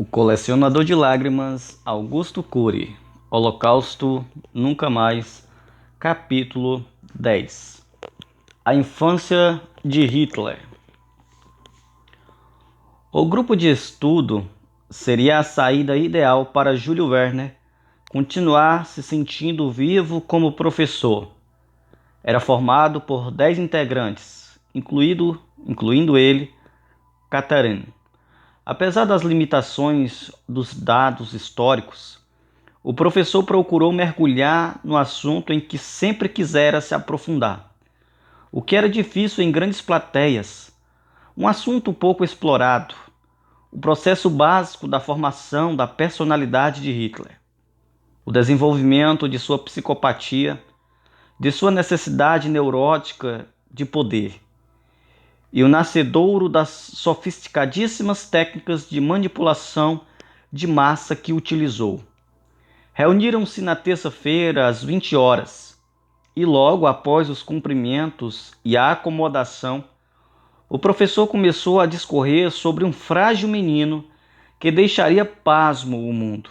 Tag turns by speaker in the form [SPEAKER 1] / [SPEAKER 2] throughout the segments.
[SPEAKER 1] O Colecionador de Lágrimas, Augusto Cury, Holocausto Nunca Mais, capítulo 10. A infância de Hitler. O grupo de estudo seria a saída ideal para Júlio Werner continuar se sentindo vivo como professor. Era formado por 10 integrantes, incluindo ele, Catherine. Apesar das limitações dos dados históricos, o professor procurou mergulhar no assunto em que sempre quisera se aprofundar, o que era difícil em grandes plateias, um assunto pouco explorado, o processo básico da formação da personalidade de Hitler, o desenvolvimento de sua psicopatia, de sua necessidade neurótica de poder, e o nascedouro das sofisticadíssimas técnicas de manipulação de massa que utilizou. Reuniram-se na terça-feira às 20 horas, e logo após os cumprimentos e a acomodação, o professor começou a discorrer sobre um frágil menino que deixaria pasmo o mundo.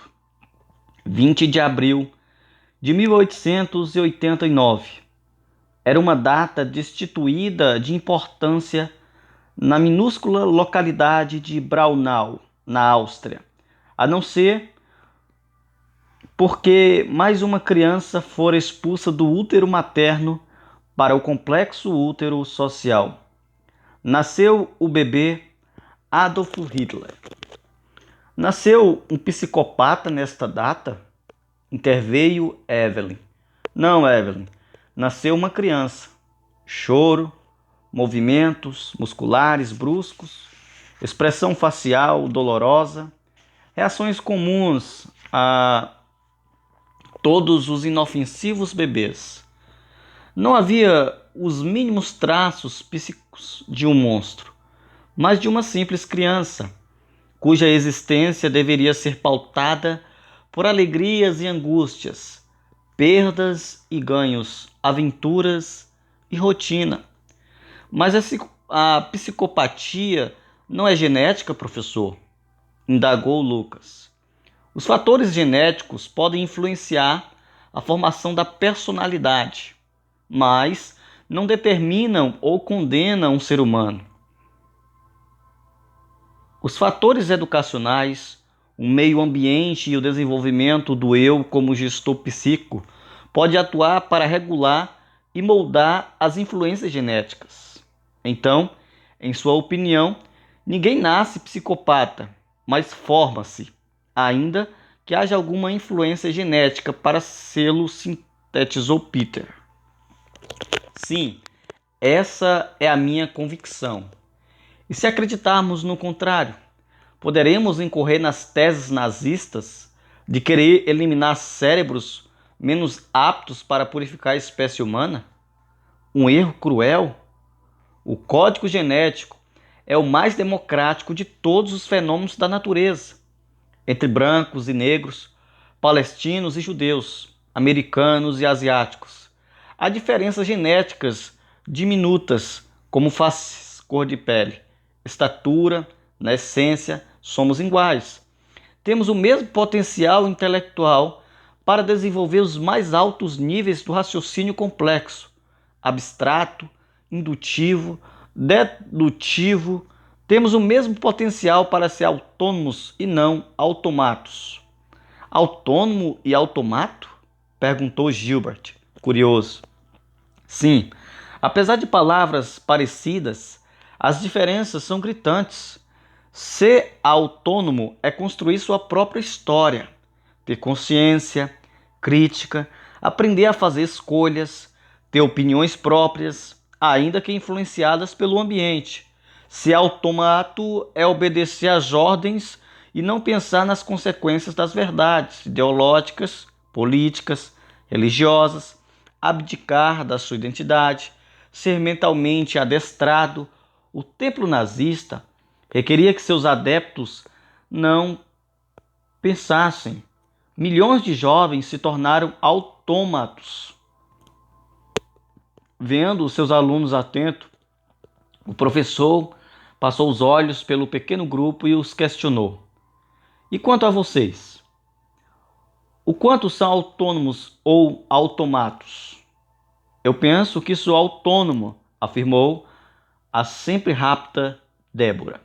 [SPEAKER 1] 20 de abril de 1889. Era uma data destituída de importância na minúscula localidade de Braunau, na Áustria, a não ser porque mais uma criança fora expulsa do útero materno para o complexo útero social. Nasceu o bebê Adolf Hitler. Nasceu um psicopata nesta data? Interveio Evelyn. Não, Evelyn. Nasceu uma criança. Choro, movimentos musculares bruscos, expressão facial dolorosa, reações comuns a todos os inofensivos bebês. Não havia os mínimos traços psíquicos de um monstro, mas de uma simples criança, cuja existência deveria ser pautada por alegrias e angústias, perdas e ganhos, aventuras e rotina. Mas a psicopatia não é genética, professor? Indagou Lucas. Os fatores genéticos podem influenciar a formação da personalidade, mas não determinam ou condenam um ser humano. Os fatores educacionais, o meio ambiente e o desenvolvimento do eu como gestor psíquico pode atuar para regular e moldar as influências genéticas. Então, em sua opinião, ninguém nasce psicopata, mas forma-se, ainda que haja alguma influência genética para sê-lo, sintetizou Peter. Sim, essa é a minha convicção. E se acreditarmos no contrário, poderemos incorrer nas teses nazistas de querer eliminar cérebros menos aptos para purificar a espécie humana? Um erro cruel? O código genético é o mais democrático de todos os fenômenos da natureza. Entre brancos e negros, palestinos e judeus, americanos e asiáticos, há diferenças genéticas diminutas, como faces, cor de pele, estatura, na essência, somos iguais. Temos o mesmo potencial intelectual para desenvolver os mais altos níveis do raciocínio complexo, abstrato, indutivo, dedutivo. Temos o mesmo potencial para ser autônomos e não automatos. Autônomo e automato? Perguntou Gilbert, curioso. Sim, apesar de palavras parecidas, as diferenças são gritantes. Ser autônomo é construir sua própria história, ter consciência, crítica, aprender a fazer escolhas, ter opiniões próprias, ainda que influenciadas pelo ambiente. Ser automato é obedecer às ordens e não pensar nas consequências das verdades ideológicas, políticas, religiosas, abdicar da sua identidade, ser mentalmente adestrado. O templo nazista requeria que seus adeptos não pensassem. Milhões de jovens se tornaram autômatos. Vendo os seus alunos atentos, o professor passou os olhos pelo pequeno grupo e os questionou. E quanto a vocês? O quanto são autônomos ou automatos? Eu penso que sou autônomo, afirmou a sempre rápida Débora.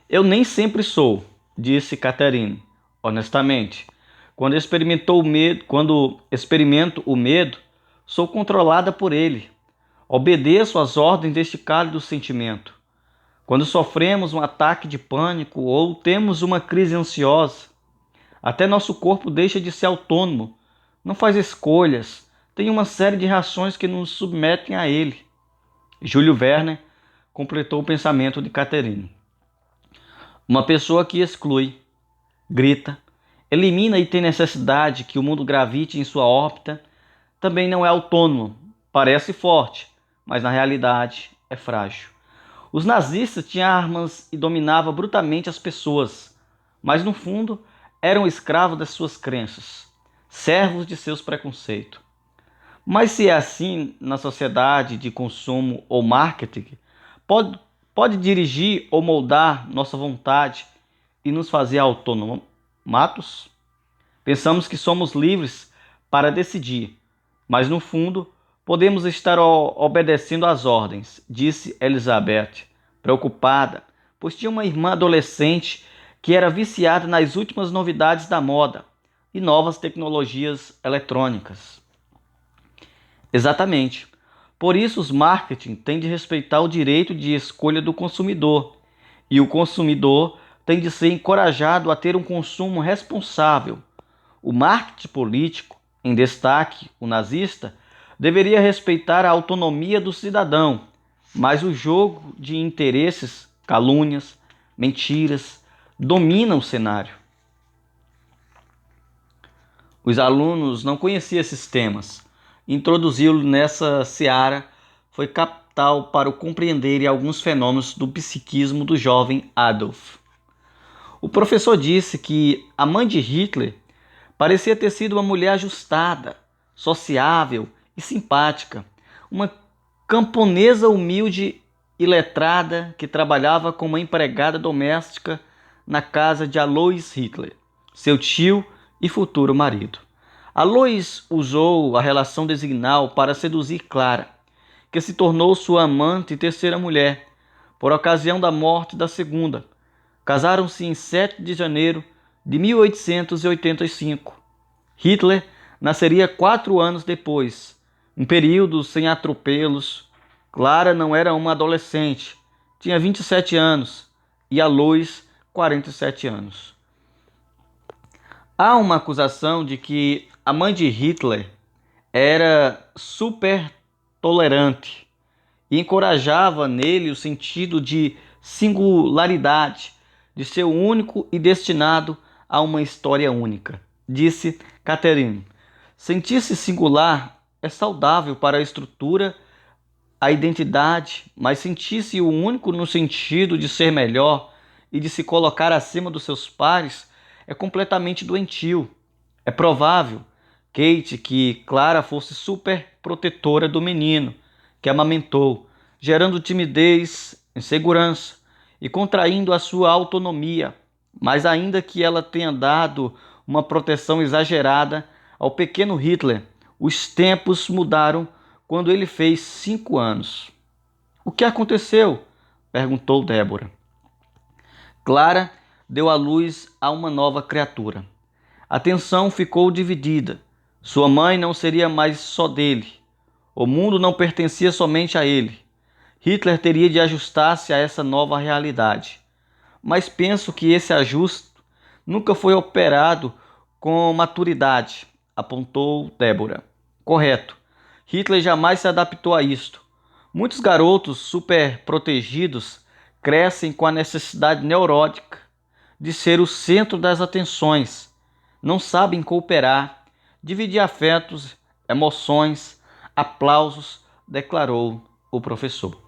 [SPEAKER 1] Eu nem sempre sou, disse Catherine, honestamente. Quando experimento o medo, sou controlada por ele. Obedeço às ordens deste cálido sentimento. Quando sofremos um ataque de pânico ou temos uma crise ansiosa, até nosso corpo deixa de ser autônomo, não faz escolhas, tem uma série de reações que nos submetem a ele. Júlio Verne completou o pensamento de Catherine. Uma pessoa que exclui, grita, elimina e tem necessidade que o mundo gravite em sua órbita, também não é autônomo, parece forte, mas na realidade é frágil. Os nazistas tinham armas e dominavam brutalmente as pessoas, mas no fundo eram escravos das suas crenças, servos de seus preconceitos. Mas se é assim na sociedade de consumo ou marketing, pode dirigir ou moldar nossa vontade e nos fazer autônomos? Pensamos que somos livres para decidir, mas no fundo podemos estar obedecendo às ordens, disse Elizabeth, preocupada, pois tinha uma irmã adolescente que era viciada nas últimas novidades da moda e novas tecnologias eletrônicas. Exatamente. Por isso, os marketing têm de respeitar o direito de escolha do consumidor, e o consumidor tem de ser encorajado a ter um consumo responsável. O marketing político, em destaque o nazista, deveria respeitar a autonomia do cidadão, mas o jogo de interesses, calúnias, mentiras, domina o cenário. Os alunos não conheciam esses temas. Introduzi-lo nessa seara foi capital para o compreenderem alguns fenômenos do psiquismo do jovem Adolf. O professor disse que a mãe de Hitler parecia ter sido uma mulher ajustada, sociável e simpática, uma camponesa humilde e letrada que trabalhava como empregada doméstica na casa de Alois Hitler, seu tio e futuro marido. Alois usou a relação designal para seduzir Clara, que se tornou sua amante e terceira mulher, por ocasião da morte da segunda. Casaram-se em 7 de janeiro de 1885. Hitler nasceria 4 anos depois, um período sem atropelos. Clara não era uma adolescente, tinha 27 anos e Alois 47 anos. Há uma acusação de que a mãe de Hitler era super tolerante e encorajava nele o sentido de singularidade, de ser único e destinado a uma história única. Disse Catherine. Sentir-se singular é saudável para a estrutura, a identidade, mas sentir-se o único no sentido de ser melhor e de se colocar acima dos seus pares é completamente doentio. É provável, Kate, que Clara fosse super protetora do menino, que amamentou, gerando timidez, insegurança e contraindo a sua autonomia, mas ainda que ela tenha dado uma proteção exagerada ao pequeno Hitler, os tempos mudaram quando ele fez 5 anos. O que aconteceu? Perguntou Débora. Clara deu à luz a uma nova criatura. A atenção ficou dividida. Sua mãe não seria mais só dele. O mundo não pertencia somente a ele. Hitler teria de ajustar-se a essa nova realidade. Mas penso que esse ajuste nunca foi operado com maturidade, apontou Débora. Correto. Hitler jamais se adaptou a isto. Muitos garotos superprotegidos crescem com a necessidade neurótica de ser o centro das atenções. Não sabem cooperar, dividir afetos, emoções, aplausos, declarou o professor.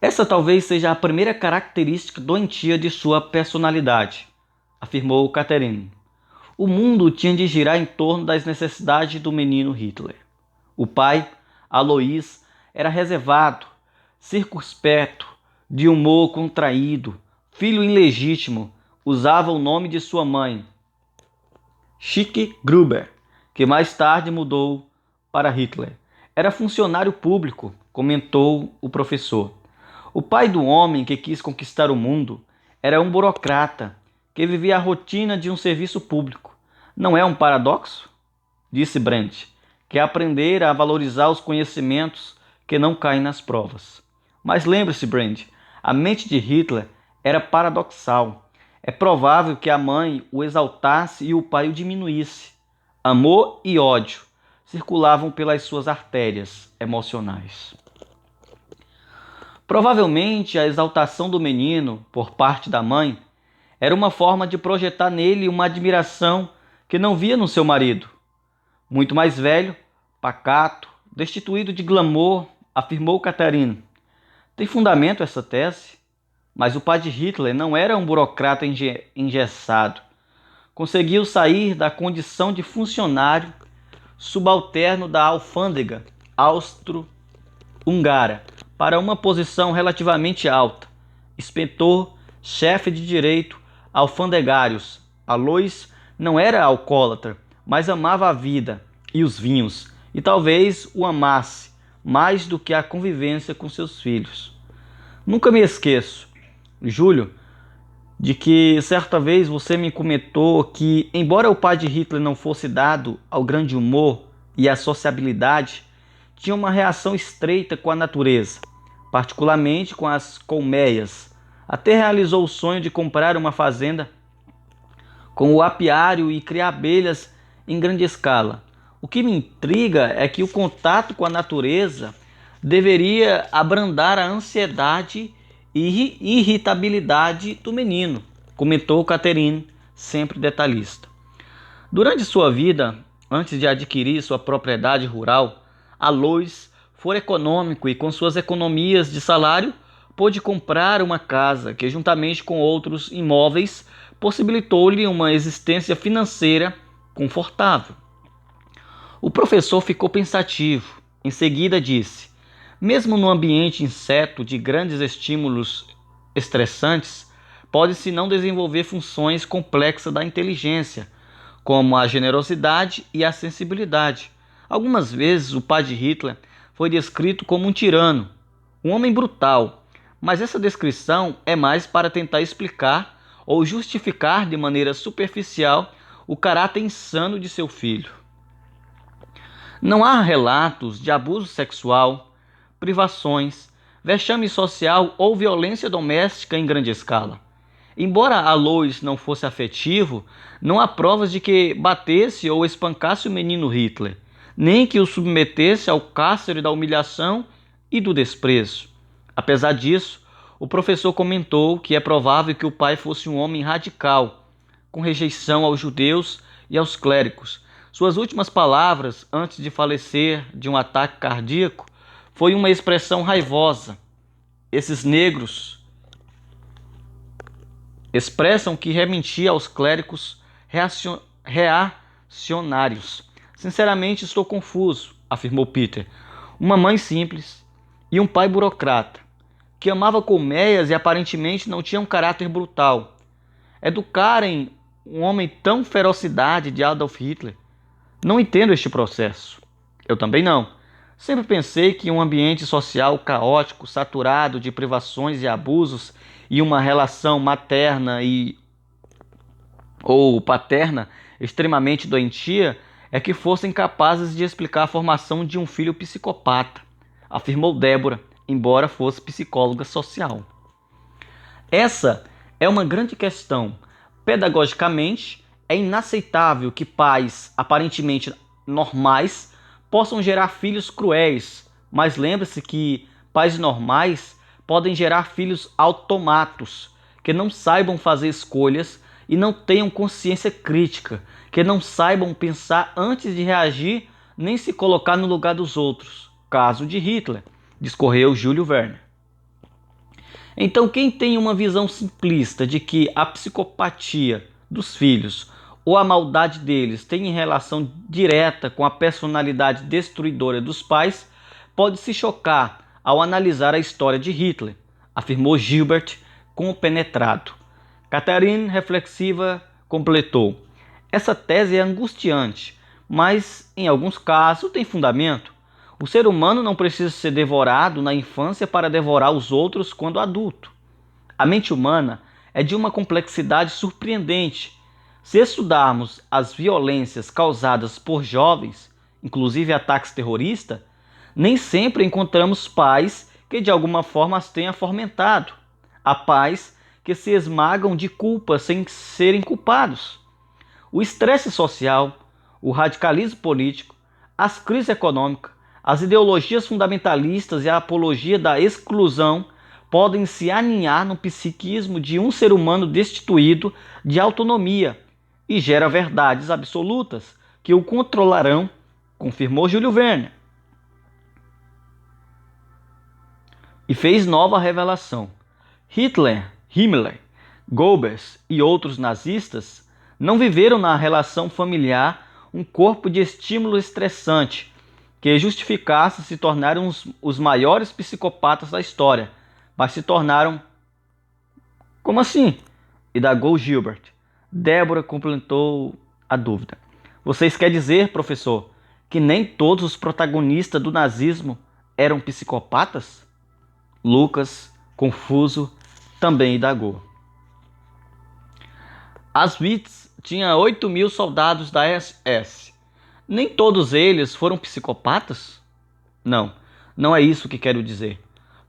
[SPEAKER 1] Essa talvez seja a primeira característica doentia de sua personalidade, afirmou Catherine. O mundo tinha de girar em torno das necessidades do menino Hitler. O pai, Alois, era reservado, circunspecto, de humor contraído, filho ilegítimo, usava o nome de sua mãe, Schick Gruber, que mais tarde mudou para Hitler. Era funcionário público, comentou o professor. O pai do homem que quis conquistar o mundo era um burocrata que vivia a rotina de um serviço público. Não é um paradoxo? Disse Brandt, que aprender a valorizar os conhecimentos que não caem nas provas. Mas lembre-se, Brandt, a mente de Hitler era paradoxal. É provável que a mãe o exaltasse e o pai o diminuísse. Amor e ódio circulavam pelas suas artérias emocionais. Provavelmente a exaltação do menino por parte da mãe era uma forma de projetar nele uma admiração que não via no seu marido. Muito mais velho, pacato, destituído de glamour, afirmou Catherine. Tem fundamento essa tese? Mas o pai de Hitler não era um burocrata engessado. Conseguiu sair da condição de funcionário subalterno da alfândega austro-húngara para uma posição relativamente alta. Inspetor, chefe de direito, alfandegários. Alois não era alcoólatra, mas amava a vida e os vinhos, e talvez o amasse mais do que a convivência com seus filhos. Nunca me esqueço, Júlio, de que certa vez você me comentou que, embora o pai de Hitler não fosse dado ao grande humor e à sociabilidade, tinha uma reação estreita com a natureza, particularmente com as colmeias. Até realizou o sonho de comprar uma fazenda com o apiário e criar abelhas em grande escala. O que me intriga é que o contato com a natureza deveria abrandar a ansiedade e irritabilidade do menino, comentou Catherine, sempre detalhista. Durante sua vida, antes de adquirir sua propriedade rural, Alois foi econômico e, com suas economias de salário, pôde comprar uma casa que, juntamente com outros imóveis, possibilitou-lhe uma existência financeira confortável. O professor ficou pensativo. Em seguida disse: mesmo no ambiente incerto de grandes estímulos estressantes, pode-se não desenvolver funções complexas da inteligência, como a generosidade e a sensibilidade. Algumas vezes o pai de Hitler foi descrito como um tirano, um homem brutal, mas essa descrição é mais para tentar explicar ou justificar de maneira superficial o caráter insano de seu filho. Não há relatos de abuso sexual, privações, vexame social ou violência doméstica em grande escala. Embora Alois não fosse afetivo, não há provas de que batesse ou espancasse o menino Hitler, nem que o submetesse ao cárcere da humilhação e do desprezo. Apesar disso, o professor comentou que é provável que o pai fosse um homem radical, com rejeição aos judeus e aos clérigos. Suas últimas palavras, antes de falecer de um ataque cardíaco, foi uma expressão raivosa. Esses negros expressam que rementia aos clérigos reacionários. Sinceramente, estou confuso, afirmou Peter. Uma mãe simples e um pai burocrata, que amava colmeias e aparentemente não tinha um caráter brutal. Educarem um homem tão ferocidade de Adolf Hitler? Não entendo este processo. Eu também não. Sempre pensei que um ambiente social caótico, saturado de privações e abusos, e uma relação materna ou paterna extremamente doentia, é que fossem capazes de explicar a formação de um filho psicopata, afirmou Débora, embora fosse psicóloga social. Essa é uma grande questão. Pedagogicamente, é inaceitável que pais aparentemente normais possam gerar filhos cruéis, mas lembre-se que pais normais podem gerar filhos automatos, que não saibam fazer escolhas e não tenham consciência crítica, que não saibam pensar antes de reagir nem se colocar no lugar dos outros. Caso de Hitler, discorreu Júlio Werner. Então, quem tem uma visão simplista de que a psicopatia dos filhos ou a maldade deles tem relação direta com a personalidade destruidora dos pais, pode se chocar ao analisar a história de Hitler, afirmou Gilbert compenetrado. Catherine, reflexiva, completou: essa tese é angustiante, mas em alguns casos tem fundamento. O ser humano não precisa ser devorado na infância para devorar os outros quando adulto. A mente humana é de uma complexidade surpreendente. Se estudarmos as violências causadas por jovens, inclusive ataques terroristas, nem sempre encontramos pais que de alguma forma as tenham fomentado. Há pais que se esmagam de culpa sem serem culpados. O estresse social, o radicalismo político, as crises econômicas, as ideologias fundamentalistas e a apologia da exclusão podem se aninhar no psiquismo de um ser humano destituído de autonomia e gera verdades absolutas que o controlarão, confirmou Júlio Verne. E fez nova revelação. Himmler, Goebbels e outros nazistas não viveram na relação familiar um corpo de estímulo estressante que justificasse se tornarem os maiores psicopatas da história, mas se tornaram... Como assim? Indagou Gilbert. Débora completou a dúvida. Vocês querem dizer, professor, que nem todos os protagonistas do nazismo eram psicopatas? Lucas, confuso, também indagou. Auschwitz tinha 8.000 soldados da SS. Nem todos eles foram psicopatas? Não, não é isso que quero dizer.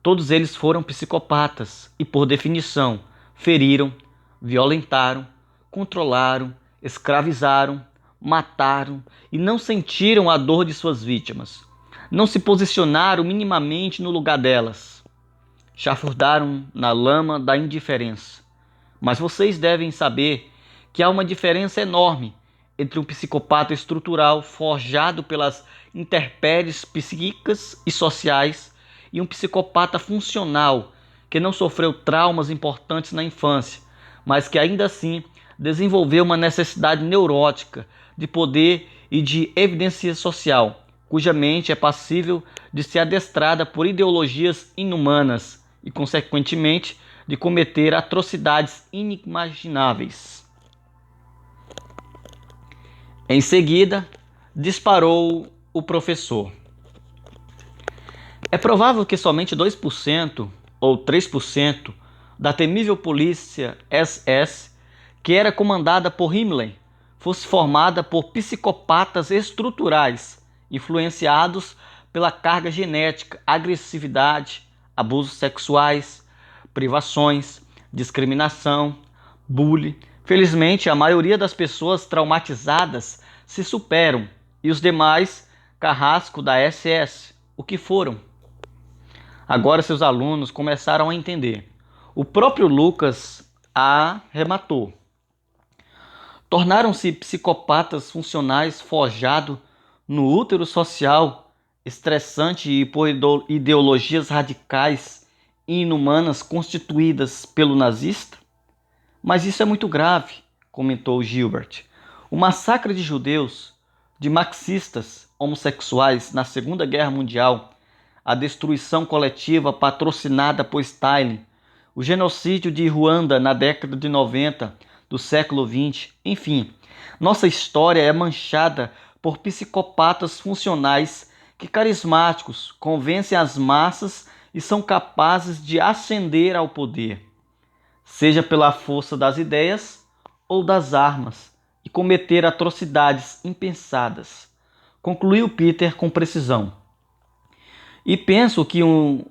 [SPEAKER 1] Todos eles foram psicopatas e, por definição, feriram, violentaram, controlaram, escravizaram, mataram e não sentiram a dor de suas vítimas. Não se posicionaram minimamente no lugar delas. Chafurdaram na lama da indiferença. Mas vocês devem saber que há uma diferença enorme entre um psicopata estrutural forjado pelas intempéries psíquicas e sociais e um psicopata funcional que não sofreu traumas importantes na infância, mas que ainda assim desenvolveu uma necessidade neurótica de poder e de evidência social, cuja mente é passível de ser adestrada por ideologias inumanas e, consequentemente, de cometer atrocidades inimagináveis. Em seguida, disparou o professor. É provável que somente 2% ou 3% da temível polícia SS, que era comandada por Himmler, fosse formada por psicopatas estruturais, influenciados pela carga genética, agressividade, abusos sexuais, privações, discriminação, bullying. Felizmente, a maioria das pessoas traumatizadas se superam e os demais, carrasco da SS, o que foram? Agora seus alunos começaram a entender. O próprio Lucas arrematou. Tornaram-se psicopatas funcionais forjados no útero social, estressante e por ideologias radicais e inumanas constituídas pelo nazista? Mas isso é muito grave, comentou Gilbert. O massacre de judeus, de marxistas homossexuais na Segunda Guerra Mundial, a destruição coletiva patrocinada por Stalin, o genocídio de Ruanda na década de 90 do século XX, enfim, nossa história é manchada por psicopatas funcionais que, carismáticos, convencem as massas e são capazes de ascender ao poder, seja pela força das ideias ou das armas, e cometer atrocidades impensadas, concluiu Peter com precisão. E penso que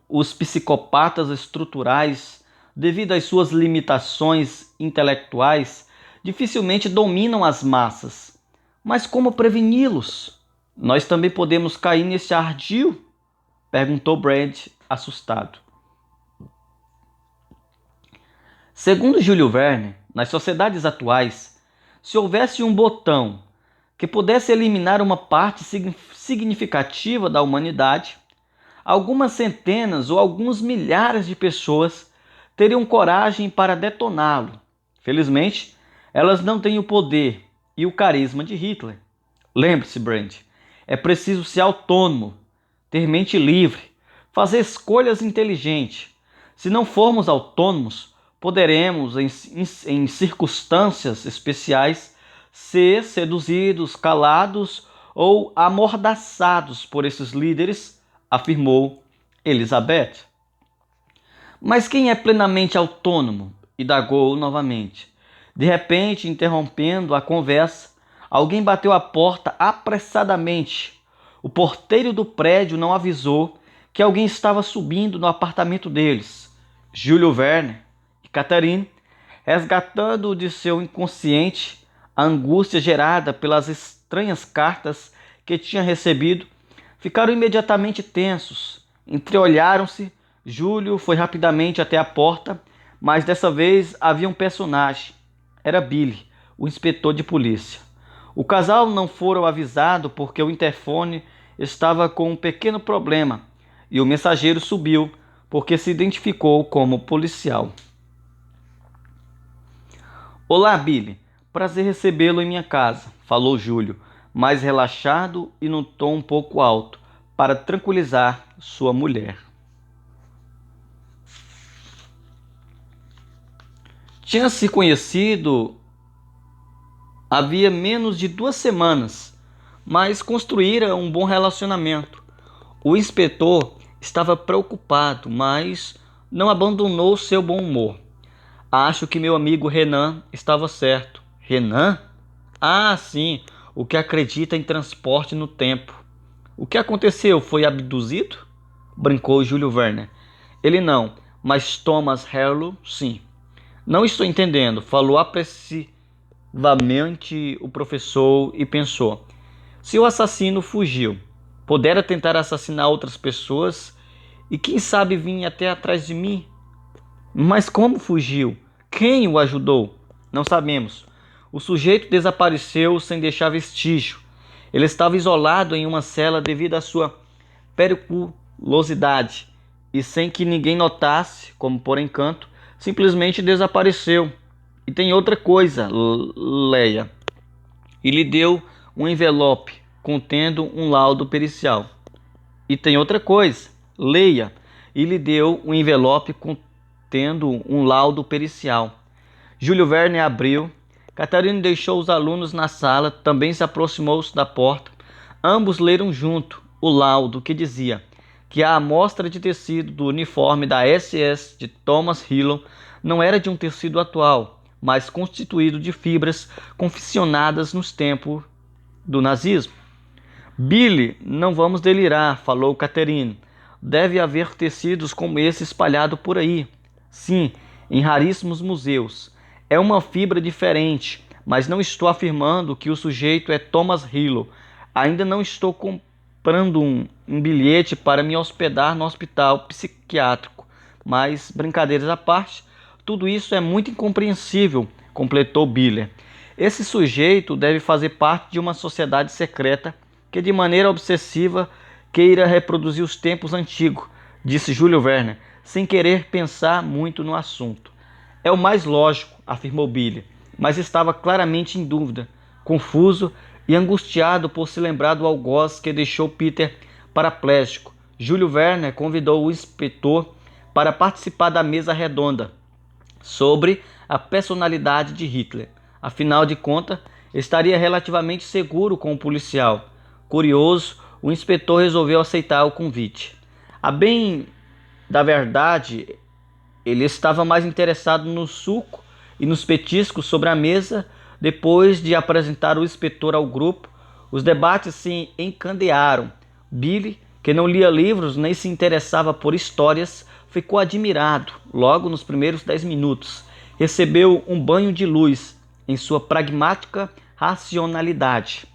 [SPEAKER 1] os psicopatas estruturais, devido às suas limitações intelectuais, dificilmente dominam as massas. Mas como preveni-los? Nós também podemos cair nesse ardil? Perguntou Brand, assustado. Segundo Júlio Verne, nas sociedades atuais, se houvesse um botão que pudesse eliminar uma parte significativa da humanidade, algumas centenas ou alguns milhares de pessoas teriam coragem para detoná-lo. Felizmente, elas não têm o poder e o carisma de Hitler. Lembre-se, Brand, é preciso ser autônomo, ter mente livre, fazer escolhas inteligentes. Se não formos autônomos, Poderemos, em circunstâncias especiais, ser seduzidos, calados ou amordaçados por esses líderes, afirmou Elizabeth. Mas quem é plenamente autônomo? Indagou novamente. De repente, interrompendo a conversa, alguém bateu à porta apressadamente. O porteiro do prédio não avisou que alguém estava subindo no apartamento deles. Júlio Verne e Catherine, resgatando de seu inconsciente a angústia gerada pelas estranhas cartas que tinha recebido, ficaram imediatamente tensos. Entreolharam-se. Júlio foi rapidamente até a porta, mas dessa vez havia um personagem. Era Billy, o inspetor de polícia. O casal não foram avisados porque o interfone estava com um pequeno problema e o mensageiro subiu porque se identificou como policial. Olá, Billy. Prazer recebê-lo em minha casa, falou Júlio, mais relaxado e num tom um pouco alto, para tranquilizar sua mulher. Tinha se conhecido havia menos de 2 semanas, mas construíra um bom relacionamento. O inspetor estava preocupado, mas não abandonou seu bom humor. Acho que meu amigo Renan estava certo. Renan? Ah, sim, o que acredita em transporte no tempo. O que aconteceu? Foi abduzido? Brincou Júlio Verne. Ele não, mas Thomas Harlow, sim. Não estou entendendo, falou apressivamente o professor e pensou. Se o assassino fugiu, pudera tentar assassinar outras pessoas e quem sabe vinha até atrás de mim. Mas como fugiu? Quem o ajudou? Não sabemos. O sujeito desapareceu sem deixar vestígio. Ele estava isolado em uma cela devido à sua periculosidade e sem que ninguém notasse, como por encanto, simplesmente desapareceu. E tem outra coisa, Leia. E lhe deu um envelope contendo um laudo pericial. E tem outra coisa, leia. E lhe deu um envelope contendo um laudo pericial. Júlio Verne abriu. Catarina deixou os alunos na sala, também se aproximou-se da porta. Ambos leram junto o laudo que dizia que a amostra de tecido do uniforme da SS de Thomas Harlow não era de um tecido atual, mas constituído de fibras confeccionadas nos tempos do nazismo. Billy, não vamos delirar, falou Catherine. Deve haver tecidos como esse espalhado por aí. Sim, em raríssimos museus. É uma fibra diferente, mas não estou afirmando que o sujeito é Thomas Harlow. Ainda não estou comprando um bilhete para me hospedar no hospital psiquiátrico. Mas, brincadeiras à parte, tudo isso é muito incompreensível, completou Billy. Esse sujeito deve fazer parte de uma sociedade secreta que de maneira obsessiva queira reproduzir os tempos antigos, disse Júlio Verne, sem querer pensar muito no assunto. É o mais lógico, afirmou Billy, mas estava claramente em dúvida, confuso e angustiado por se lembrar do algoz que deixou Peter paraplégico. Júlio Verne convidou o inspetor para participar da mesa redonda sobre a personalidade de Hitler. Afinal de contas, estaria relativamente seguro com o policial. Curioso, o inspetor resolveu aceitar o convite. A bem da verdade, ele estava mais interessado no suco e nos petiscos sobre a mesa. Depois de apresentar o inspetor ao grupo, os debates se encandearam. Billy, que não lia livros nem se interessava por histórias, ficou admirado logo nos primeiros 10 minutos. Recebeu um banho de luz em sua pragmática racionalidade.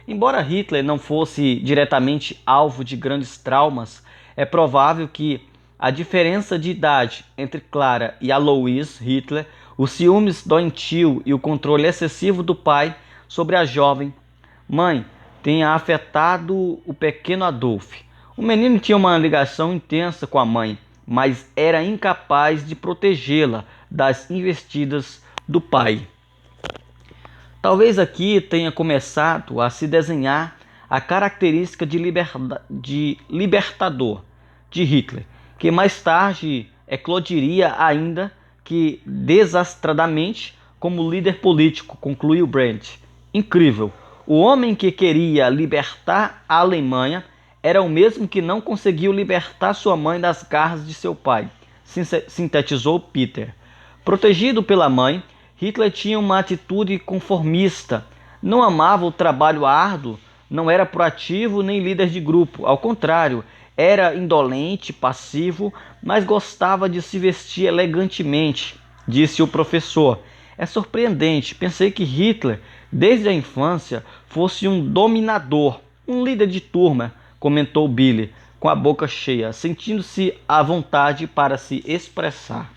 [SPEAKER 1] Embora Hitler não fosse diretamente alvo de grandes traumas, é provável que a diferença de idade entre Clara e Alois Hitler, os ciúmes doentio e o controle excessivo do pai sobre a jovem mãe tenha afetado o pequeno Adolf. O menino tinha uma ligação intensa com a mãe, mas era incapaz de protegê-la das investidas do pai. Talvez aqui tenha começado a se desenhar a característica de libertador de Hitler, que mais tarde eclodiria ainda que desastradamente como líder político, concluiu Brandt. Incrível. O homem que queria libertar a Alemanha era o mesmo que não conseguiu libertar sua mãe das garras de seu pai, sintetizou Peter. Protegido pela mãe, Hitler tinha uma atitude conformista. Não amava o trabalho árduo, não era proativo nem líder de grupo. Ao contrário, era indolente, passivo, mas gostava de se vestir elegantemente, disse o professor. É surpreendente, pensei que Hitler, desde a infância, fosse um dominador, um líder de turma, comentou Billy, com a boca cheia, sentindo-se à vontade para se expressar.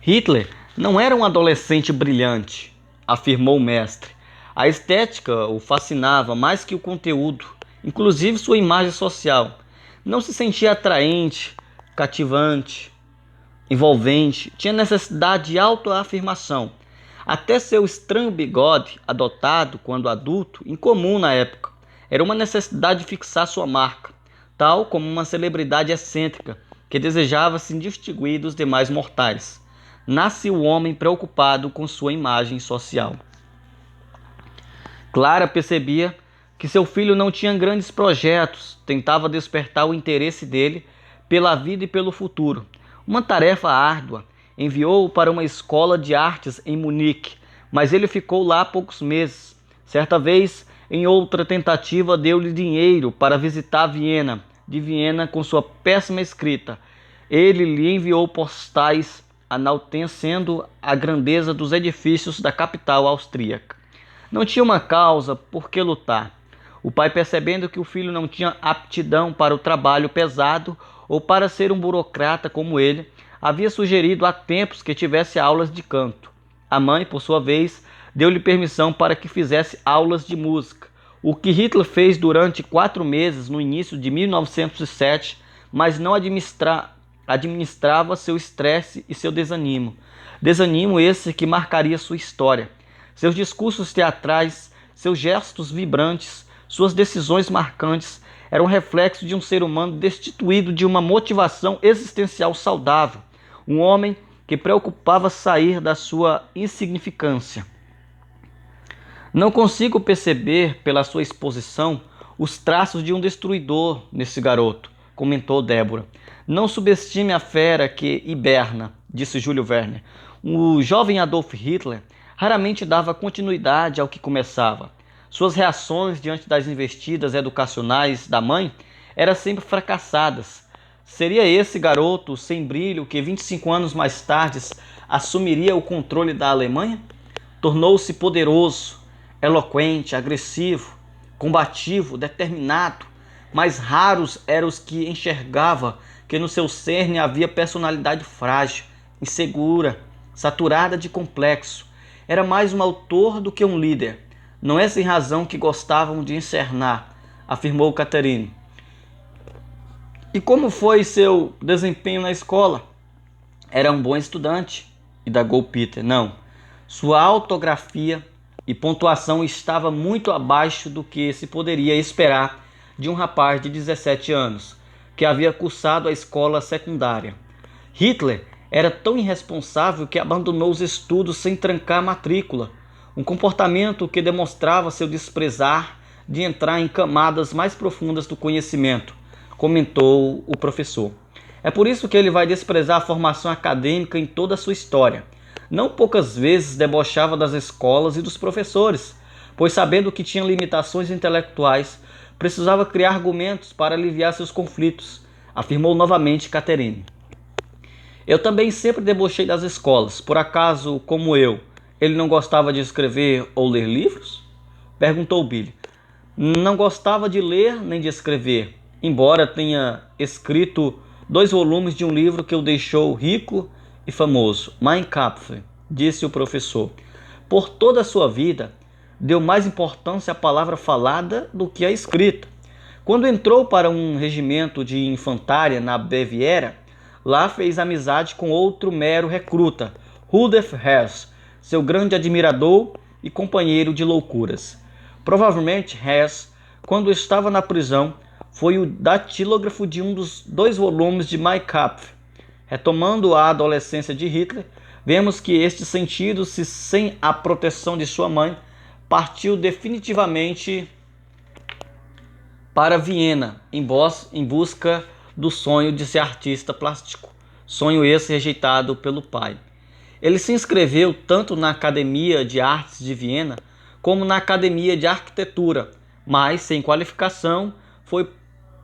[SPEAKER 1] Hitler não era um adolescente brilhante, afirmou o mestre. A estética o fascinava mais que o conteúdo, inclusive sua imagem social. Não se sentia atraente, cativante, envolvente, tinha necessidade de autoafirmação. Até seu estranho bigode, adotado quando adulto, incomum na época, era uma necessidade de fixar sua marca, tal como uma celebridade excêntrica que desejava se distinguir dos demais mortais. Nasce o homem preocupado com sua imagem social. Clara percebia que seu filho não tinha grandes projetos, tentava despertar o interesse dele pela vida e pelo futuro. Uma tarefa árdua. Enviou-o para uma escola de artes em Munique, mas ele ficou lá poucos meses. Certa vez, em outra tentativa, deu-lhe dinheiro para visitar Viena, de Viena com sua péssima escrita. Ele lhe enviou postais enaltecendo a grandeza dos edifícios da capital austríaca. Não tinha uma causa por que lutar. O pai, percebendo que o filho não tinha aptidão para o trabalho pesado ou para ser um burocrata como ele, havia sugerido há tempos que tivesse aulas de canto. A mãe, por sua vez, deu-lhe permissão para que fizesse aulas de música, o que Hitler fez durante 4 meses no início de 1907, mas não administrava seu estresse e seu desânimo. Desânimo esse que marcaria sua história. Seus discursos teatrais, seus gestos vibrantes, suas decisões marcantes eram reflexo de um ser humano destituído de uma motivação existencial saudável, um homem que preocupava sair da sua insignificância. Não consigo perceber pela sua exposição os traços de um destruidor nesse garoto, comentou Débora. Não subestime a fera que hiberna, disse Júlio Werner. O jovem Adolf Hitler raramente dava continuidade ao que começava. Suas reações diante das investidas educacionais da mãe eram sempre fracassadas. Seria esse garoto sem brilho que 25 anos mais tarde assumiria o controle da Alemanha? Tornou-se poderoso, eloquente, agressivo, combativo, determinado, mas raros eram os que enxergava que no seu cerne havia personalidade frágil, insegura, saturada de complexo. Era mais um autor do que um líder. Não é sem razão que gostavam de encernar, afirmou Catherine. E como foi seu desempenho na escola? Era um bom estudante, indagou Peter. Não. Sua ortografia e pontuação estava muito abaixo do que se poderia esperar de um rapaz de 17 anos, que havia cursado a escola secundária. Hitler era tão irresponsável que abandonou os estudos sem trancar a matrícula, um comportamento que demonstrava seu desprezar de entrar em camadas mais profundas do conhecimento, comentou o professor. É por isso que ele vai desprezar a formação acadêmica em toda a sua história. Não poucas vezes debochava das escolas e dos professores, pois sabendo que tinham limitações intelectuais, precisava criar argumentos para aliviar seus conflitos, afirmou novamente Catherine. Eu também sempre debochei das escolas. Por acaso, como eu, ele não gostava de escrever ou ler livros? Perguntou Billy. Não gostava de ler nem de escrever, embora tenha escrito 2 volumes de um livro que o deixou rico e famoso, Mein Kampf, disse o professor. Por toda a sua vida, deu mais importância à palavra falada do que à escrita. Quando entrou para um regimento de infantaria na Baviera, Lá fez amizade com outro mero recruta, Rudolf Hess, seu grande admirador e companheiro de loucuras. Provavelmente Hess, quando estava na prisão, foi o datilógrafo de um dos 2 volumes de Mein Kampf. Retomando a adolescência de Hitler, vemos que este sentido-se sem a proteção de sua mãe, partiu definitivamente para Viena em busca do sonho de ser artista plástico, sonho esse rejeitado pelo pai. Ele se inscreveu tanto na Academia de Artes de Viena como na Academia de Arquitetura, mas sem qualificação foi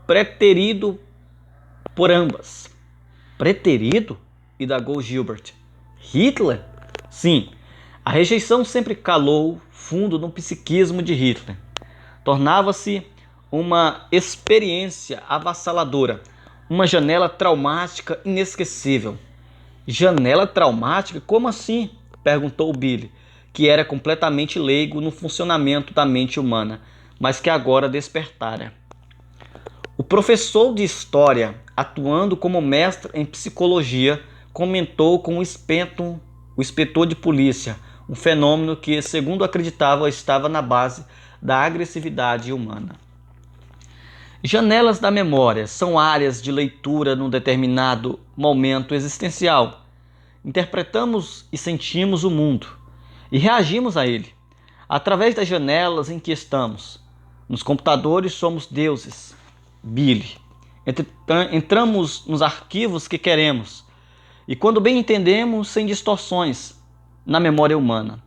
[SPEAKER 1] preterido por ambas. Preterido? Indagou Gilbert. Hitler? Sim, a rejeição sempre calou fundo no psiquismo de Hitler. Tornava-se uma experiência avassaladora, uma janela traumática inesquecível. Janela traumática? Como assim? Perguntou Billy, que era completamente leigo no funcionamento da mente humana, mas que agora despertara. O professor de história, atuando como mestre em psicologia, comentou com o inspetor de polícia, um fenômeno que, segundo acreditava, estava na base da agressividade humana. Janelas da memória são áreas de leitura num determinado momento existencial. Interpretamos e sentimos o mundo e reagimos a ele através das janelas em que estamos. Nos computadores somos deuses. Billy. Entramos nos arquivos que queremos e, quando bem entendemos, sem distorções na memória humana.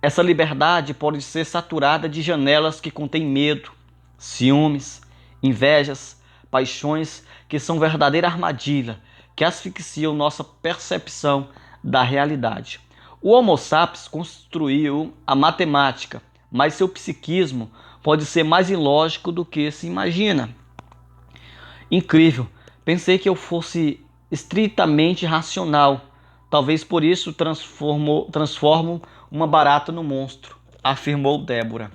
[SPEAKER 1] Essa liberdade pode ser saturada de janelas que contêm medo, ciúmes, invejas, paixões que são verdadeira armadilha, que asfixiam nossa percepção da realidade. O Homo sapiens construiu a matemática, mas seu psiquismo pode ser mais ilógico do que se imagina. Incrível, pensei que eu fosse estritamente racional. Talvez por isso transformo uma barata no monstro, afirmou Débora.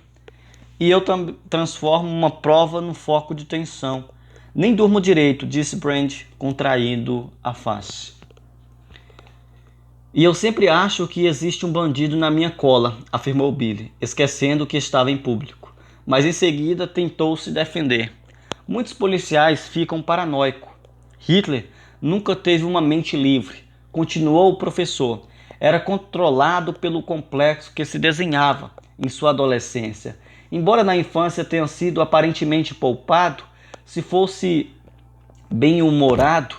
[SPEAKER 1] E eu transformo uma prova no foco de tensão. Nem durmo direito, disse Brand, contraindo a face. E eu sempre acho que existe um bandido na minha cola, afirmou Billy, esquecendo que estava em público. Mas em seguida tentou se defender. Muitos policiais ficam paranoicos. Hitler nunca teve uma mente livre, continuou o professor. Era controlado pelo complexo que se desenhava em sua adolescência. Embora na infância tenha sido aparentemente poupado, se fosse bem-humorado,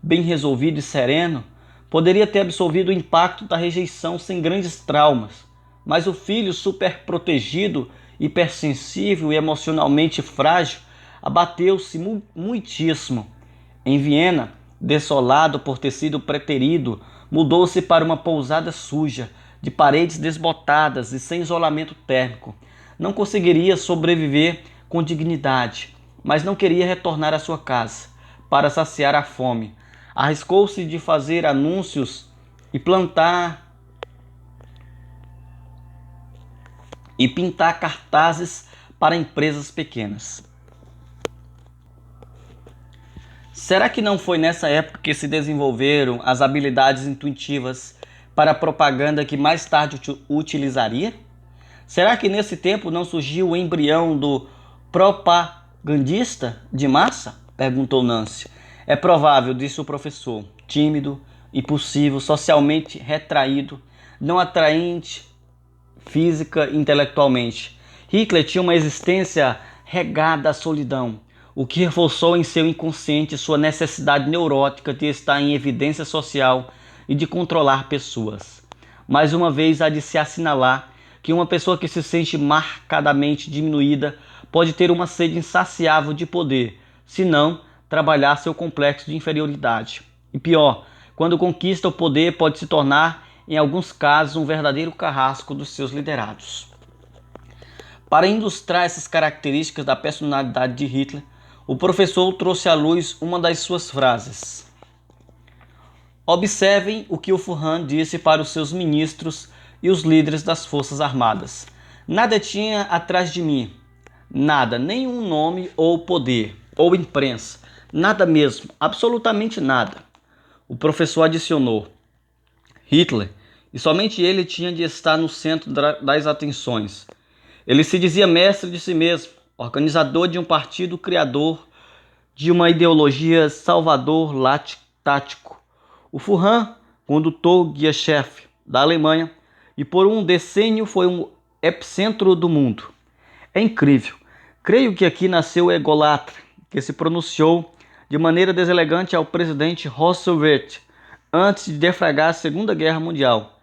[SPEAKER 1] bem resolvido e sereno, poderia ter absorvido o impacto da rejeição sem grandes traumas. Mas o filho superprotegido, hipersensível e emocionalmente frágil abateu-se muitíssimo. Em Viena, desolado por ter sido preterido, mudou-se para uma pousada suja, de paredes desbotadas e sem isolamento térmico. Não conseguiria sobreviver com dignidade, mas não queria retornar à sua casa para saciar a fome. Arriscou-se de fazer anúncios e pintar cartazes para empresas pequenas. Será que não foi nessa época que se desenvolveram as habilidades intuitivas para a propaganda que mais tarde utilizaria? Será que nesse tempo não surgiu o embrião do propagandista de massa? Perguntou Nancy. É provável, disse o professor, tímido, impulsivo, socialmente retraído, não atraente física e intelectualmente. Hitler tinha uma existência regada à solidão, o que reforçou em seu inconsciente sua necessidade neurótica de estar em evidência social e de controlar pessoas. Mais uma vez há de se assinalar que uma pessoa que se sente marcadamente diminuída pode ter uma sede insaciável de poder, se não trabalhar seu complexo de inferioridade. E pior, quando conquista o poder, pode se tornar, em alguns casos, um verdadeiro carrasco dos seus liderados. Para ilustrar essas características da personalidade de Hitler, o professor trouxe à luz uma das suas frases. Observem o que o Fuhrer disse para os seus ministros e os líderes das Forças Armadas. Nada tinha atrás de mim. Nada, nenhum nome ou poder, ou imprensa. Nada mesmo, absolutamente nada. O professor adicionou: Hitler, e somente ele tinha de estar no centro das atenções. Ele se dizia mestre de si mesmo, organizador de um partido, criador de uma ideologia, salvador tático. O Führer, condutor guia-chefe da Alemanha, e por um decênio foi um epicentro do mundo. É incrível. Creio que aqui nasceu o ególatra, que se pronunciou de maneira deselegante ao presidente Roosevelt antes de deflagrar a Segunda Guerra Mundial.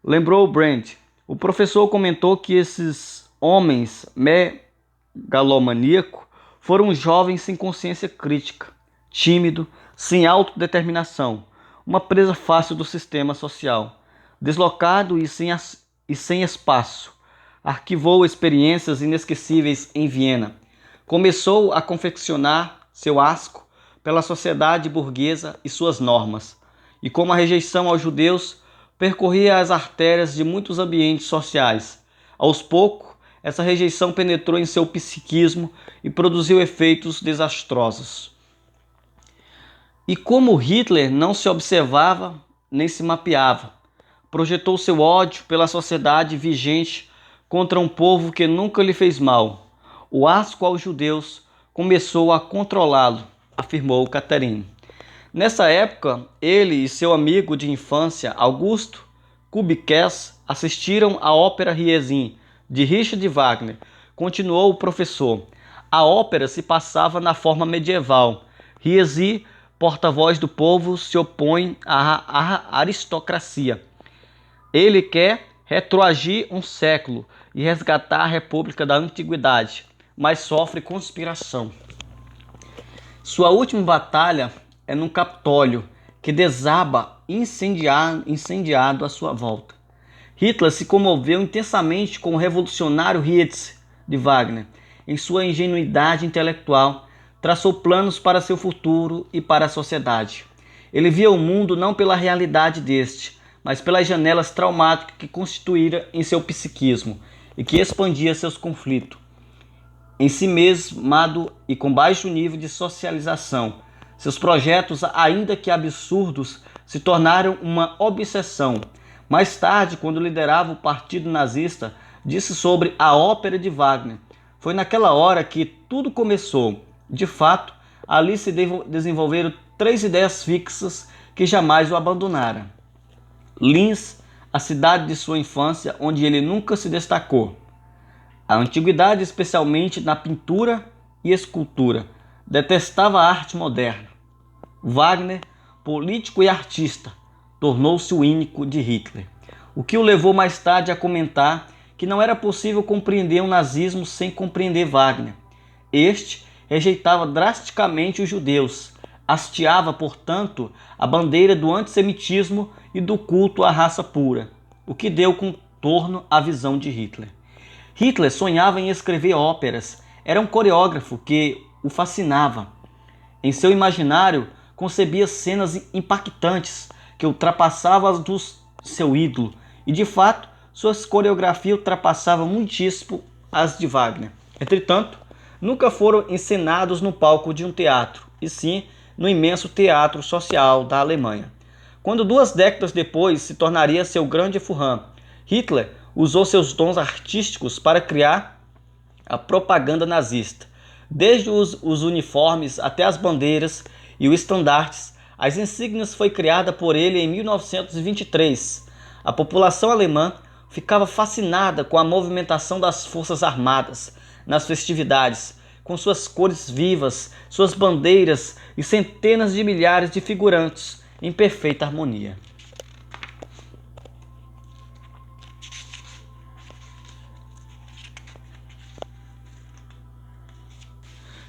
[SPEAKER 1] Lembrou Brandt. O professor comentou que esses homens megalomaníacos foram jovens sem consciência crítica, tímido, sem autodeterminação, uma presa fácil do sistema social, deslocado e sem espaço. Arquivou experiências inesquecíveis em Viena. Começou a confeccionar seu asco pela sociedade burguesa e suas normas. E como a rejeição aos judeus percorria as artérias de muitos ambientes sociais, aos poucos, essa rejeição penetrou em seu psiquismo e produziu efeitos desastrosos. E como Hitler não se observava nem se mapeava, projetou seu ódio pela sociedade vigente contra um povo que nunca lhe fez mal. O asco aos judeus começou a controlá-lo, afirmou Catherine. Nessa época, ele e seu amigo de infância, Augusto Kubitschek, assistiram à ópera Riesin, de Richard Wagner. Continuou o professor. A ópera se passava na forma medieval. Riesin, porta-voz do povo, se opõe à aristocracia. Ele quer retroagir um século e resgatar a República da Antiguidade, mas sofre conspiração. Sua última batalha é no Capitólio, que desaba incendiado à sua volta. Hitler se comoveu intensamente com o revolucionário Richard de Wagner. Em sua ingenuidade intelectual, traçou planos para seu futuro e para a sociedade. Ele via o mundo não pela realidade deste, mas pelas janelas traumáticas que constituíra em seu psiquismo e que expandia seus conflitos. Em si mesmado e com baixo nível de socialização, seus projetos, ainda que absurdos, se tornaram uma obsessão. Mais tarde, quando liderava o partido nazista, disse sobre a ópera de Wagner: foi naquela hora que tudo começou. De fato, ali se desenvolveram 3 ideias fixas que jamais o abandonaram. Linz, a cidade de sua infância, onde ele nunca se destacou. A antiguidade, especialmente na pintura e escultura. Detestava a arte moderna. Wagner, político e artista, tornou-se o inimigo de Hitler, o que o levou mais tarde a comentar que não era possível compreender o nazismo sem compreender Wagner. Este rejeitava drasticamente os judeus, hasteava, portanto, a bandeira do antissemitismo e do culto à raça pura, o que deu contorno à visão de Hitler. Hitler sonhava em escrever óperas, era um coreógrafo que o fascinava. Em seu imaginário, concebia cenas impactantes que ultrapassavam as do seu ídolo, e de fato, suas coreografias ultrapassavam muitíssimo as de Wagner. Entretanto, nunca foram encenados no palco de um teatro, e sim no imenso teatro social da Alemanha. Quando 2 décadas depois se tornaria seu grande Führer, Hitler usou seus dons artísticos para criar a propaganda nazista. Desde os uniformes até as bandeiras e os estandartes, as insígnias foi criada por ele em 1923. A população alemã ficava fascinada com a movimentação das forças armadas nas festividades, com suas cores vivas, suas bandeiras e centenas de milhares de figurantes em perfeita harmonia.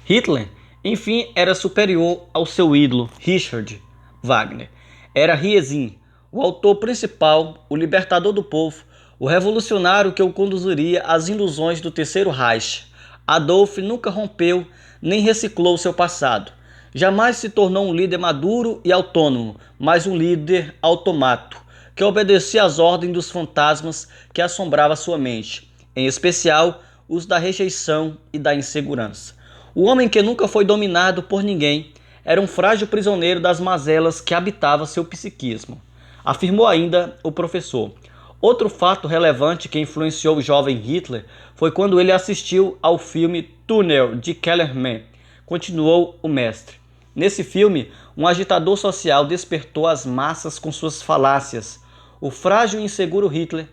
[SPEAKER 1] Hitler, enfim, era superior ao seu ídolo, Richard Wagner. Era Riesin, o autor principal, o libertador do povo, o revolucionário que o conduziria às ilusões do Terceiro Reich. Adolf nunca rompeu nem reciclou seu passado. Jamais se tornou um líder maduro e autônomo, mas um líder automato, que obedecia às ordens dos fantasmas que assombravam sua mente, em especial os da rejeição e da insegurança. O homem que nunca foi dominado por ninguém era um frágil prisioneiro das mazelas que habitava seu psiquismo, afirmou ainda o professor. Outro fato relevante que influenciou o jovem Hitler foi quando ele assistiu ao filme Tunnel de Kellerman, continuou o mestre. Nesse filme, um agitador social despertou as massas com suas falácias. O frágil e inseguro Hitler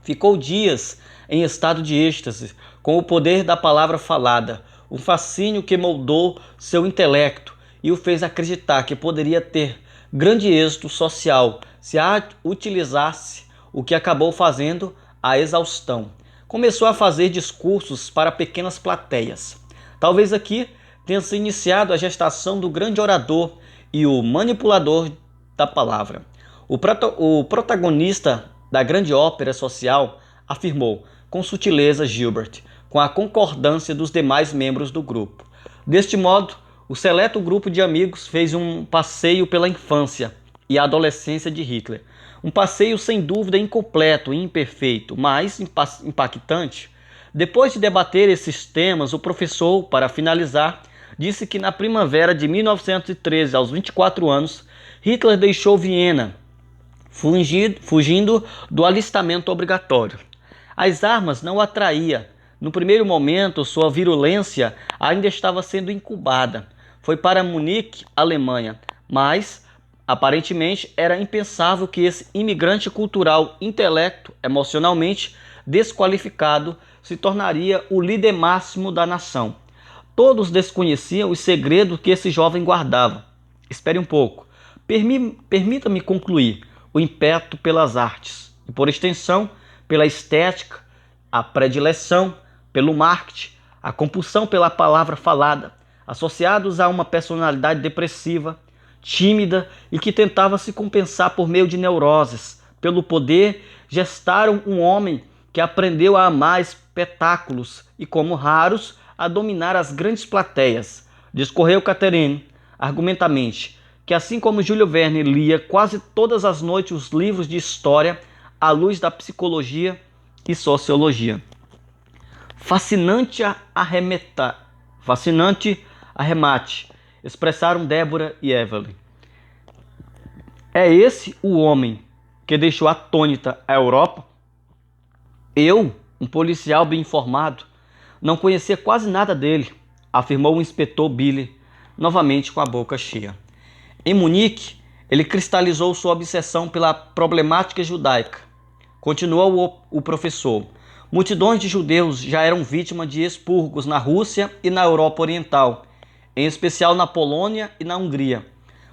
[SPEAKER 1] ficou dias em estado de êxtase com o poder da palavra falada, um fascínio que moldou seu intelecto e o fez acreditar que poderia ter grande êxito social se a utilizasse, o que acabou fazendo a exaustão. Começou a fazer discursos para pequenas plateias. Talvez aqui tenha se iniciado a gestação do grande orador e o manipulador da palavra. O protagonista da grande ópera social afirmou com sutileza Gilbert, com a concordância dos demais membros do grupo. Deste modo, o seleto grupo de amigos fez um passeio pela infância e a adolescência de Hitler. Um passeio sem dúvida incompleto e imperfeito, mas impactante. Depois de debater esses temas, o professor, para finalizar, disse que na primavera de 1913, aos 24 anos, Hitler deixou Viena, fugindo do alistamento obrigatório. As armas não o atraía. No primeiro momento, sua virulência ainda estava sendo incubada. Foi para Munique, Alemanha, mas aparentemente era impensável que esse imigrante cultural, intelecto, emocionalmente desqualificado, se tornaria o líder máximo da nação. Todos desconheciam os segredos que esse jovem guardava. Espere um pouco. Permita-me concluir. O impeto pelas artes e, por extensão, pela estética, a predileção pelo marketing, a compulsão pela palavra falada, associados a uma personalidade depressiva, tímida e que tentava se compensar por meio de neuroses, pelo poder, gestaram um homem que aprendeu a amar espetáculos e, como raros, a dominar as grandes plateias. Discorreu Catherine, argumentamente, que assim como Júlio Verne lia quase todas as noites os livros de história à luz da psicologia e sociologia. Fascinante arremate, expressaram Débora e Evelyn. É esse o homem que deixou atônita a Europa? Eu, um policial bem informado, não conhecia quase nada dele, afirmou o inspetor Billy, novamente com a boca cheia. Em Munique, ele cristalizou sua obsessão pela problemática judaica. Continuou o professor. Multidões de judeus já eram vítimas de expurgos na Rússia e na Europa Oriental, em especial na Polônia e na Hungria,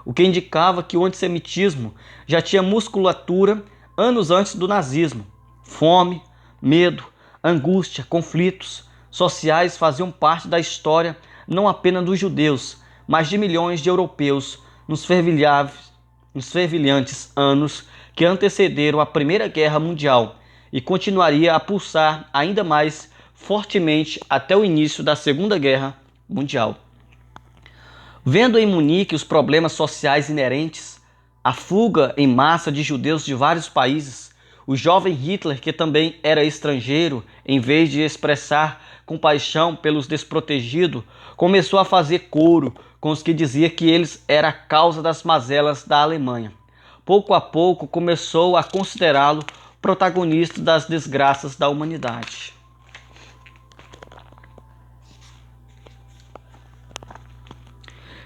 [SPEAKER 1] o que indicava que o antissemitismo já tinha musculatura anos antes do nazismo. Fome, medo, angústia, conflitos sociais faziam parte da história não apenas dos judeus, mas de milhões de europeus nos fervilhantes anos que antecederam a Primeira Guerra Mundial e continuaria a pulsar ainda mais fortemente até o início da Segunda Guerra Mundial. Vendo em Munique os problemas sociais inerentes, a fuga em massa de judeus de vários países, o jovem Hitler, que também era estrangeiro, em vez de expressar compaixão pelos desprotegidos, começou a fazer coro com os que diziam que eles eram a causa das mazelas da Alemanha. Pouco a pouco começou a considerá-lo protagonista das desgraças da humanidade.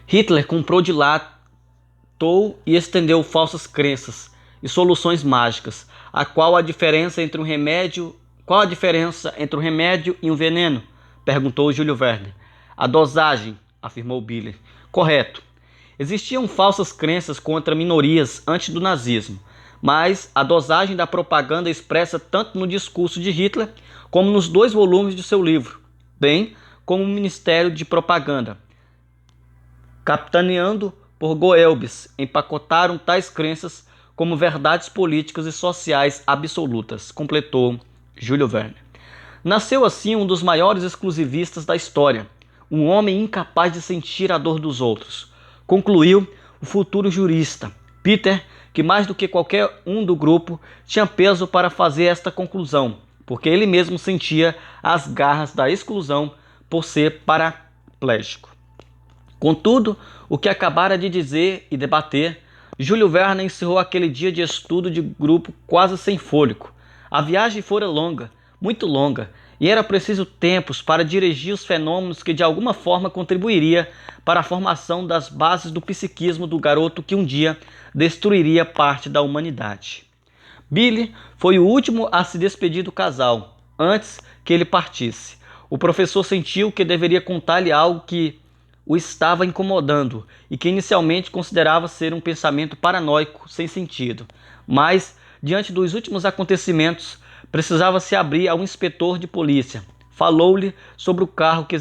[SPEAKER 1] Hitler comprou dilatou e estendeu falsas crenças e soluções mágicas. Qual a diferença entre um remédio e um veneno? Perguntou Júlio Verne. A dosagem, afirmou Billy. Correto. Existiam falsas crenças contra minorias antes do nazismo, mas a dosagem da propaganda expressa tanto no discurso de Hitler como nos 2 volumes de seu livro, bem como o Ministério de Propaganda. Capitaneando por Goebbels, empacotaram tais crenças como verdades políticas e sociais absolutas, completou Júlio Verne. Nasceu assim um dos maiores exclusivistas da história, um homem incapaz de sentir a dor dos outros, concluiu o futuro jurista Peter, que mais do que qualquer um do grupo tinha peso para fazer esta conclusão, porque ele mesmo sentia as garras da exclusão por ser paraplégico. Contudo, o que acabara de dizer e debater, Júlio Verne encerrou aquele dia de estudo de grupo quase sem fôlego. A viagem fora longa, muito longa, e era preciso tempos para dirigir os fenômenos que de alguma forma contribuiria para a formação das bases do psiquismo do garoto que um dia destruiria parte da humanidade. Billy foi o último a se despedir do casal, antes que ele partisse. O professor sentiu que deveria contar-lhe algo que o estava incomodando e que inicialmente considerava ser um pensamento paranoico sem sentido. Mas, diante dos últimos acontecimentos, precisava se abrir ao inspetor de polícia. Falou-lhe sobre o carro que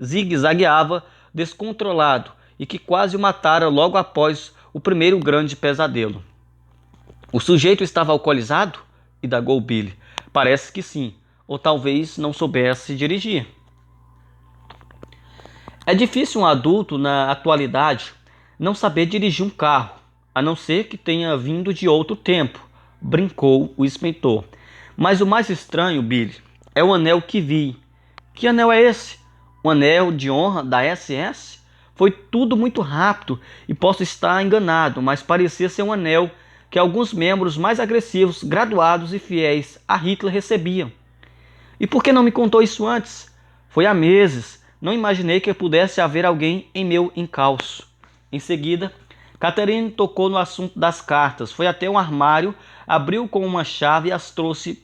[SPEAKER 1] zigue-zagueava descontrolado e que quase o matara logo após o primeiro grande pesadelo. O sujeito estava alcoolizado? Indagou Billy. Parece que sim, ou talvez não soubesse dirigir. É difícil um adulto, na atualidade, não saber dirigir um carro, a não ser que tenha vindo de outro tempo, brincou o inspetor. Mas o mais estranho, Billy, é o anel que vi. Que anel é esse? Um anel de honra da SS? Foi tudo muito rápido e posso estar enganado, mas parecia ser um anel que alguns membros mais agressivos, graduados e fiéis a Hitler recebiam. E por que não me contou isso antes? Foi há meses. Não imaginei que pudesse haver alguém em meu encalço. Em seguida, Catherine tocou no assunto das cartas. Foi até um armário, abriu com uma chave e as trouxe.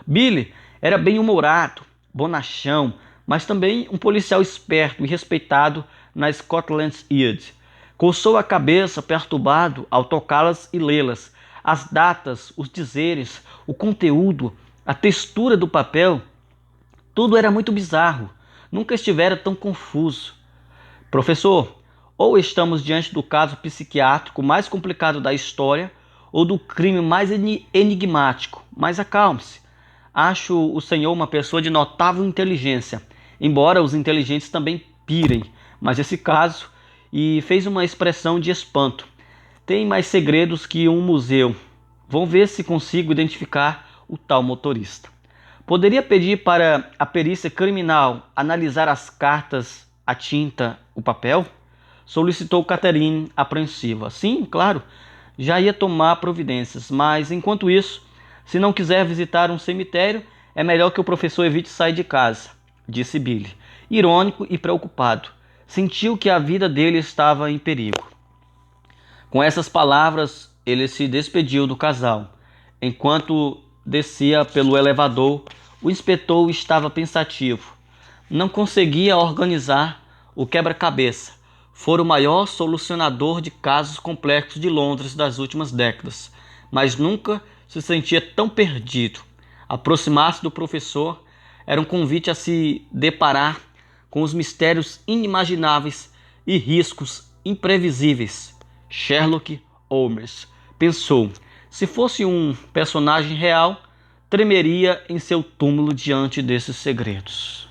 [SPEAKER 1] Billy era bem-humorado, bonachão, mas também um policial esperto e respeitado na Scotland Yard. Coçou a cabeça, perturbado, ao tocá-las e lê-las. As datas, os dizeres, o conteúdo, a textura do papel, tudo era muito bizarro. Nunca estivera tão confuso. Professor, ou estamos diante do caso psiquiátrico mais complicado da história, ou do crime mais enigmático. Mas acalme-se. Acho o senhor uma pessoa de notável inteligência, embora os inteligentes também pirem. Mas esse caso, e fez uma expressão de espanto, tem mais segredos que um museu. Vou ver se consigo identificar o tal motorista. Poderia pedir para a perícia criminal analisar as cartas, a tinta, o papel? Solicitou Catherine, apreensiva. Sim, claro, já ia tomar providências, mas enquanto isso, se não quiser visitar um cemitério, é melhor que o professor evite sair de casa, disse Billy, irônico e preocupado. Sentiu que a vida dele estava em perigo. Com essas palavras, ele se despediu do casal. Enquanto descia pelo elevador, o inspetor estava pensativo. Não conseguia organizar o quebra-cabeça. Fora o maior solucionador de casos complexos de Londres das últimas décadas, mas nunca se sentia tão perdido. Aproximar-se do professor era um convite a se deparar com os mistérios inimagináveis e riscos imprevisíveis. Sherlock Holmes pensou, se fosse um personagem real, tremeria em seu túmulo diante desses segredos.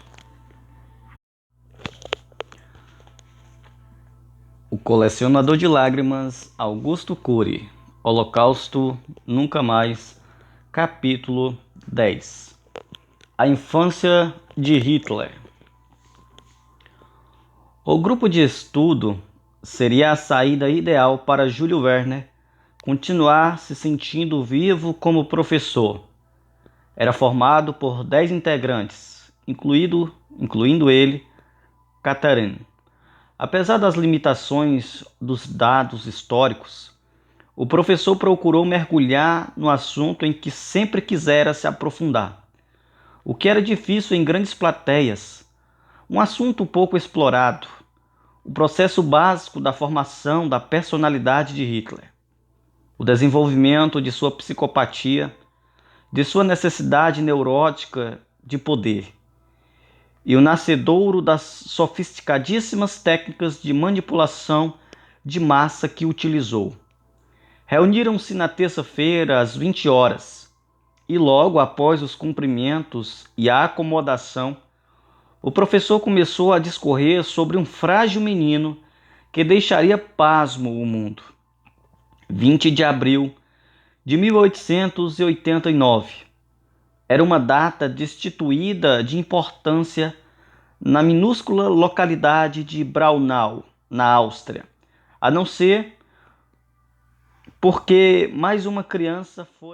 [SPEAKER 1] O Colecionador de Lágrimas, Augusto Cury. Holocausto Nunca Mais, capítulo 10. A infância de Hitler. O grupo de estudo seria a saída ideal para Júlio Verne continuar se sentindo vivo como professor. Era formado por 10 integrantes, incluindo ele, Catherine. Apesar das limitações dos dados históricos, o professor procurou mergulhar no assunto em que sempre quisera se aprofundar, o que era difícil em grandes plateias, um assunto pouco explorado, o processo básico da formação da personalidade de Hitler, o desenvolvimento de sua psicopatia, de sua necessidade neurótica de poder, e o nascedouro das sofisticadíssimas técnicas de manipulação de massa que utilizou. Reuniram-se na terça-feira às 20 horas, e logo após os cumprimentos e a acomodação, o professor começou a discorrer sobre um frágil menino que deixaria pasmo o mundo. 20 de abril de 1889. Era uma data destituída de importância na minúscula localidade de Braunau, na Áustria, a não ser porque mais uma criança for